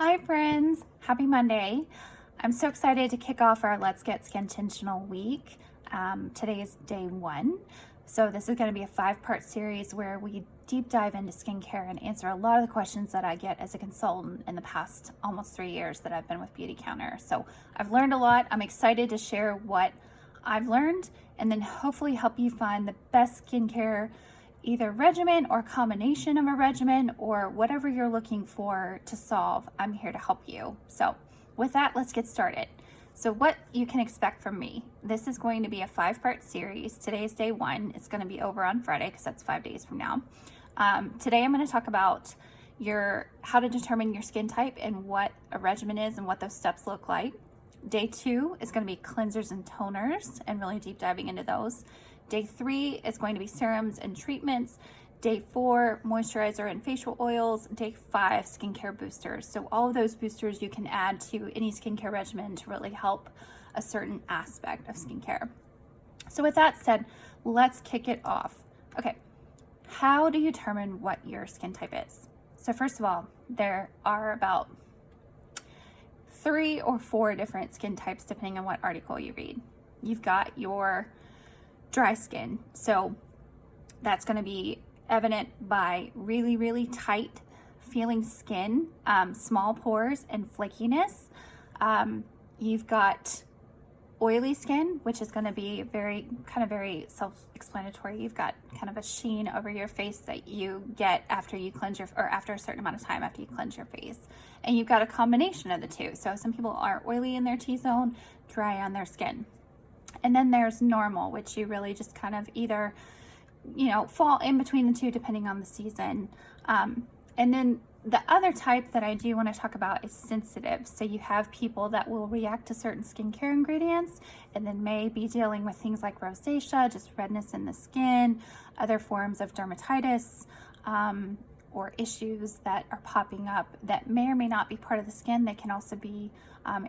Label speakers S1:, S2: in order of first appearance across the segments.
S1: Hi friends, happy Monday. I'm so excited to kick off our Let's Get Skin Intentional week. Today is day 1. So this is going to be a 5-part series where we deep dive into skincare and answer a lot of the questions that I get as a consultant in the past almost 3 years that I've been with Beautycounter. So I've learned a lot. I'm excited to share what I've learned and then hopefully help you find the best skincare either regimen or combination of a regimen or whatever you're looking for to solve. I'm here to help you. So with that, let's get started. So what you can expect from me, this is going to be a 5-part series. Today is day 1. It's going to be over on Friday because that's 5 days from now. Today I'm going to talk about how to determine your skin type and what a regimen is and what those steps look like. Day 2 is going to be cleansers and toners and really deep diving into those. Day 3 is going to be serums and treatments. Day 4, moisturizer and facial oils. Day 5, skincare boosters. So all of those boosters you can add to any skincare regimen to really help a certain aspect of skincare. So with that said, let's kick it off. Okay, how do you determine what your skin type is? So first of all, there are about 3 or 4 different skin types depending on what article you read. You've got your dry skin. So that's going to be evident by really, really tight feeling skin, small pores and flakiness. You've got oily skin, which is going to be very self-explanatory. You've got kind of a sheen over your face that you get after you cleanse after a certain amount of time after you cleanse your face. And you've got a combination of the two. So some people are oily in their T-zone, dry on their skin. And then there's normal, which you really just kind of either, fall in between the two depending on the season. And then the other type that I do want to talk about is sensitive. So you have people that will react to certain skincare ingredients and then may be dealing with things like rosacea, just redness in the skin, other forms of dermatitis, or issues that are popping up that may or may not be part of the skin. They can also be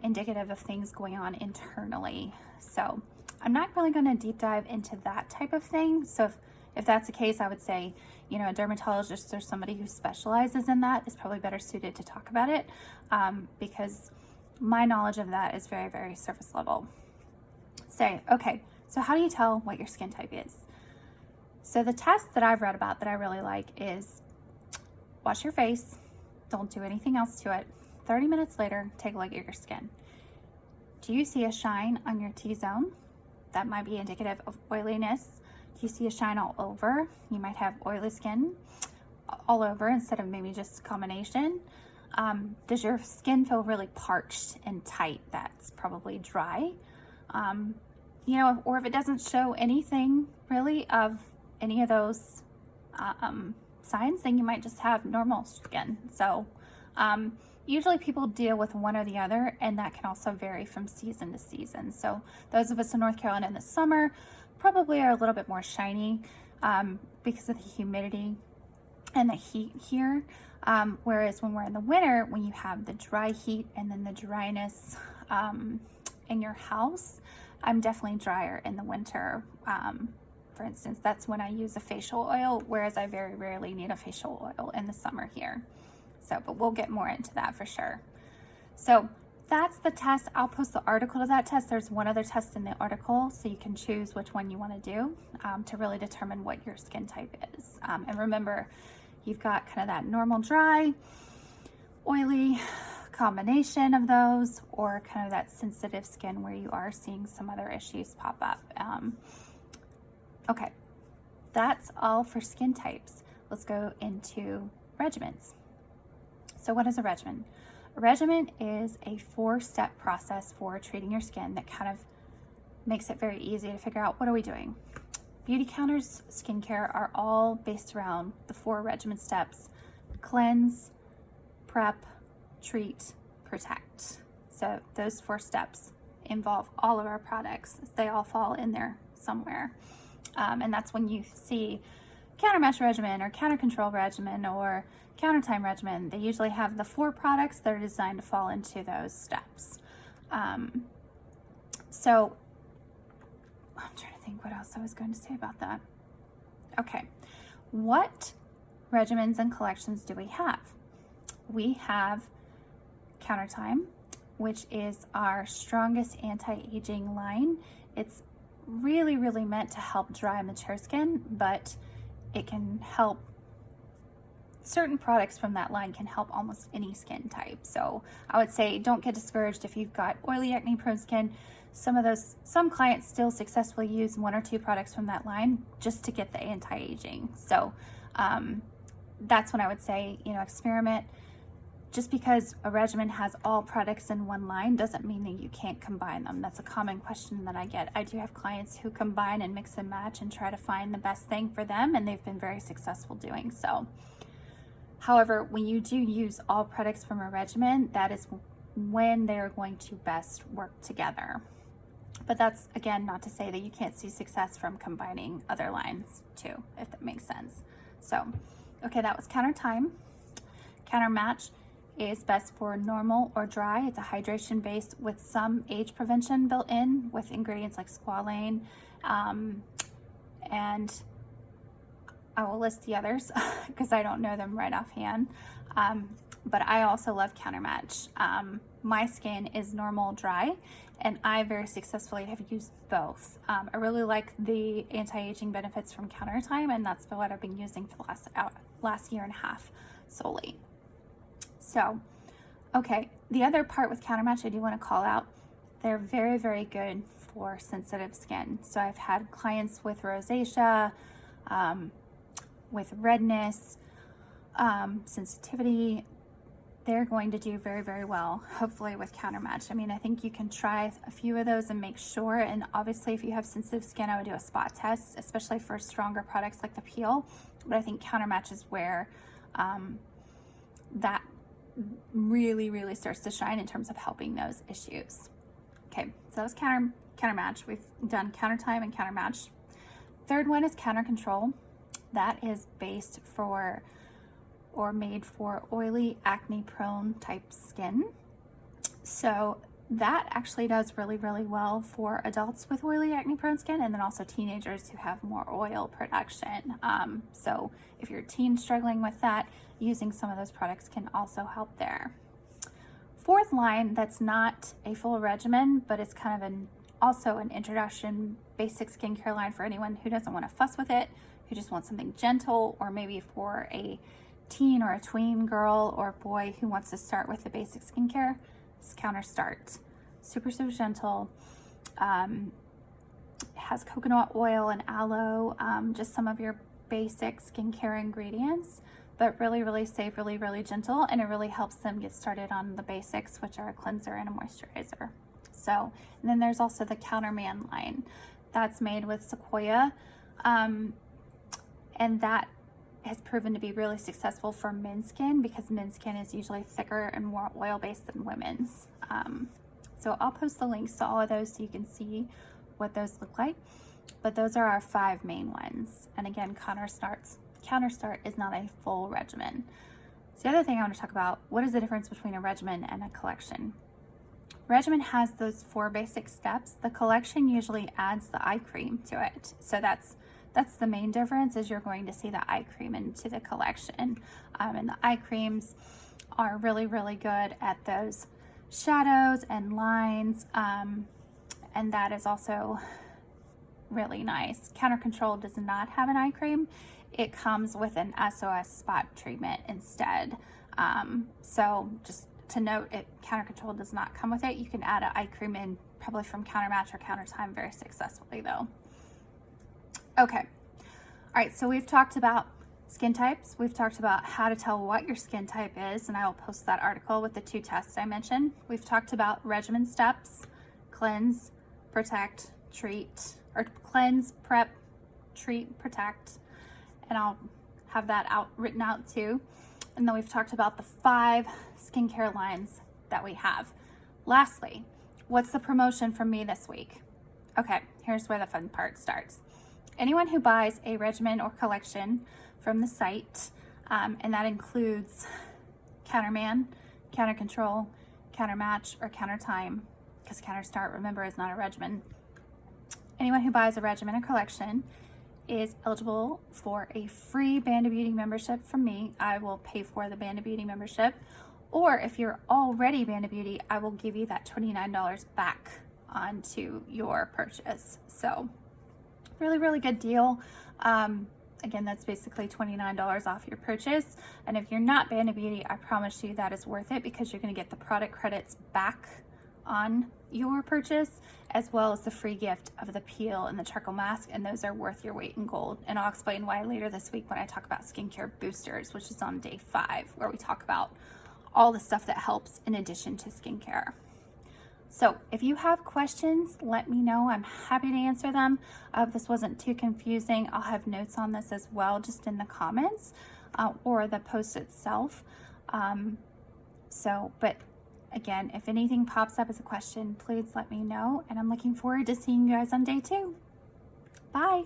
S1: indicative of things going on internally. So I'm not really going to deep dive into that type of thing. So if that's the case, I would say, a dermatologist or somebody who specializes in that is probably better suited to talk about it, because my knowledge of that is very, very surface level. Okay, so how do you tell what your skin type is? So the test that I've read about that I really like is wash your face, don't do anything else to it. 30 minutes later, take a look at your skin. Do you see a shine on your T-zone? That might be indicative of oiliness. Do you see a shine all over? You might have oily skin all over instead of maybe just a combination. Does your skin feel really parched and tight? That's probably dry. Or if it doesn't show anything really of any of those signs, then you might just have normal skin. So usually people deal with one or the other, and that can also vary from season to season. So those of us in North Carolina in the summer probably are a little bit more shiny because of the humidity and the heat here. Whereas when we're in the winter, when you have the dry heat and then the dryness in your house, I'm definitely drier in the winter. For instance, that's when I use a facial oil, whereas I very rarely need a facial oil in the summer here. But we'll get more into that for sure. So that's the test. I'll post the article to that test. There's one other test in the article, so you can choose which one you want to do to really determine what your skin type is. And remember, you've got kind of that normal dry, oily combination of those, or kind of that sensitive skin where you are seeing some other issues pop up. Okay, that's all for skin types. Let's go into regimens. So what is a regimen? A regimen is a 4-step process for treating your skin that kind of makes it very easy to figure out what are we doing. Beautycounter's skincare are all based around the 4 regimen steps: cleanse, prep, treat, protect. So those 4 steps involve all of our products. They all fall in there somewhere. And that's when you see counter mesh regimen or counter control regimen or counter time regimen. They usually have the 4 products that are designed to fall into those steps. So I'm trying to think what else I was going to say about that. Okay, what regimens and collections do we have? We have Countertime, which is our strongest anti-aging line. It's really, really meant to help dry mature skin, but it can help, certain products from that line can help almost any skin type. So I would say don't get discouraged if you've got oily, acne prone skin. Some clients still successfully use 1 or 2 products from that line just to get the anti-aging. So that's when I would say, you know, experiment. Just because a regimen has all products in one line doesn't mean that you can't combine them. That's a common question that I get. I do have clients who combine and mix and match and try to find the best thing for them, and they've been very successful doing so. However, when you do use all products from a regimen, that is when they're going to best work together. But that's, again, not to say that you can't see success from combining other lines too, if that makes sense. So, okay, that was Countertime. Counter Match is best for normal or dry. It's a hydration base with some age prevention built in with ingredients like squalane, and I will list the others because I don't know them right offhand. But I also love Counter Match. My skin is normal dry, and I very successfully have used both. I really like the anti-aging benefits from Countertime, and that's what I've been using for the last year and a half solely. So, okay, the other part with Counter Match I do want to call out, they're very, very good for sensitive skin. So I've had clients with rosacea, with redness, sensitivity. They're going to do very, very well, hopefully, with Counter Match. I mean, I think you can try a few of those and make sure. And obviously, if you have sensitive skin, I would do a spot test, especially for stronger products like the Peel. But I think Counter Match is where that really, really starts to shine in terms of helping those issues. Okay, so that was Counter Match. We've done Countertime and Counter Match. Third one is Counter Control. That is based for or made for oily, acne-prone type skin. So that actually does really, really well for adults with oily, acne-prone skin, and then also teenagers who have more oil production. So if you're a teen struggling with that, using some of those products can also help there. Fourth line, that's not a full regimen, but it's kind of also an introduction basic skincare line for anyone who doesn't want to fuss with it, who just wants something gentle, or maybe for a teen or a tween girl or boy who wants to start with the basic skincare. It's Counter Start. Super, super gentle. It has coconut oil and aloe, just some of your basic skincare ingredients, but really, really safe, really, really gentle, and it really helps them get started on the basics, which are a cleanser and a moisturizer. So, and then there's also the Counterman line. That's made with sequoia, and that has proven to be really successful for men's skin because men's skin is usually thicker and more oil-based than women's. So I'll post the links to all of those so you can see what those look like. But those are our 5 main ones. And again, Counter Start is not a full regimen. So the other thing I want to talk about, what is the difference between a regimen and a collection? Regimen has those 4 basic steps. The collection usually adds the eye cream to it. So that's the main difference, is you're going to see the eye cream into the collection. And the eye creams are really, really good at those shadows and lines. And that is also really nice. Counter Control does not have an eye cream. It comes with an SOS spot treatment instead. So just to note, Counter Control does not come with it. You can add an eye cream in probably from Counter Match or Countertime very successfully though. Okay, all right, so we've talked about skin types. We've talked about how to tell what your skin type is, and I will post that article with the 2 tests I mentioned. We've talked about regimen steps: cleanse, protect, treat, or cleanse, prep, treat, protect, and I'll have that written out too. And then we've talked about the 5 skincare lines that we have. Lastly, what's the promotion from me this week? Okay, here's where the fun part starts. Anyone who buys a regimen or collection from the site, and that includes Counterman, Counter Control, Counter Match, or Countertime, because Counter Start, remember, is not a regimen. Anyone who buys a regimen or collection is eligible for a free Band of Beauty membership from me. I will pay for the Band of Beauty membership, Or if you're already Band of Beauty, I will give you that $29 back onto your purchase. So really, really good deal. Again, that's basically $29 off your purchase. And if you're not Band of Beauty, I promise you that is worth it, because you're going to get the product credits back on your purchase, as well as the free gift of the peel and the charcoal mask, and those are worth your weight in gold. And I'll explain why later this week when I talk about skincare boosters, which is on day 5, where we talk about all the stuff that helps in addition to skincare. So if you have questions, let me know. I'm happy to answer them. If this wasn't too confusing, I'll have notes on this as well, just in the comments or the post itself. But again, if anything pops up as a question, please let me know. And I'm looking forward to seeing you guys on day 2. Bye.